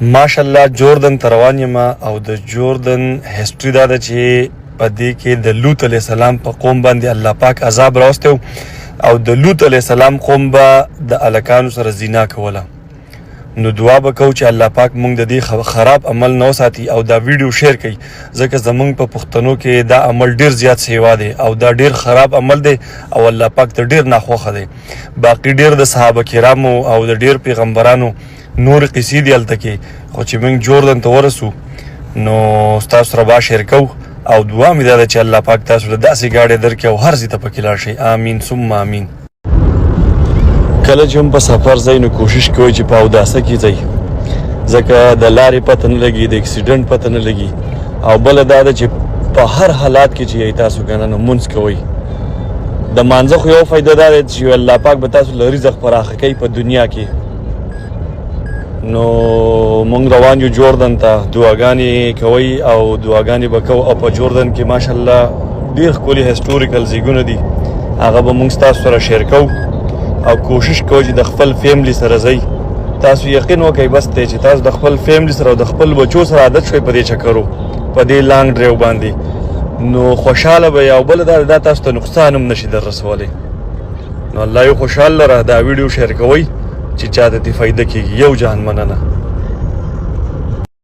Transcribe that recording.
ماشاءالله جوردن ته روان یم او د جوردن هسټري دا ده چې په دې کې د لوط علیه السلام په قوم باندې الله پاک عذاب راوستی او د لوط علیه السلام قوم به د هلکانو سره زنا کوله. نو دعا به کوو چې الله پاک موږ د دې خراب عمل نه وساتي او دا ویډیو شیر کړي، ځکه زموږ په پښتنو کې دا عمل ډیر زیات سیوا دی او دا ډیر خراب عمل دی او الله پاک ته ډیر ناخوښه دی. باقي ډیر د صحابه کرامو او د ډیر پیغمبرانو نور قصې دي هلته کې، خو چې موږ جوردن ته ورسو نو ستاسو سره به شیر کوو او دعا مې دا ده چې الله پاک تاسو له داسې ګاډۍ درکړي او هر ځای ته پکې لاړ شئ. آمین ثم آمین. کله چې هم په سفر ځئ نو کوشش کوئ چې په اوداسه کې ځئ، ځکه د لارې پته نه لګي، د اکسیډنټ پته نه لګي. او بله دا ده چې په هر حالات کې چې یې تاسو که نه نو مونځ کوئ. د مانځه خو یو فایده دا ده چې الله پاک به تاسو له رزق پراخه کوي په دنیا کې. نو مونږ روان یو جوردن ته، دعاګانې کوئ او دعاګانې به کوو. او په جوردن کې ماشاءالله ډېر ښکلي هسټوریکل ځایونه دي، هغه به مونږ ستاسو سره شیر کوو او کوشش کوئ چې د خپل فیملی سره ځئ. تاسو یقین وکئ بس دی چې تاسو د خپل فیملی سره او د خپل بچو سره عادت شوئ په دې چکرو، په دې لانګ ډرایو باندې، نو خوشحاله به یې. او بله دا تاسو ته نقصان هم نشي در رسولی. نو الله یو خوشحال لره دا ویډیو شیر کوئ چې چاته دې فایده کېږي. یو جهان مننه.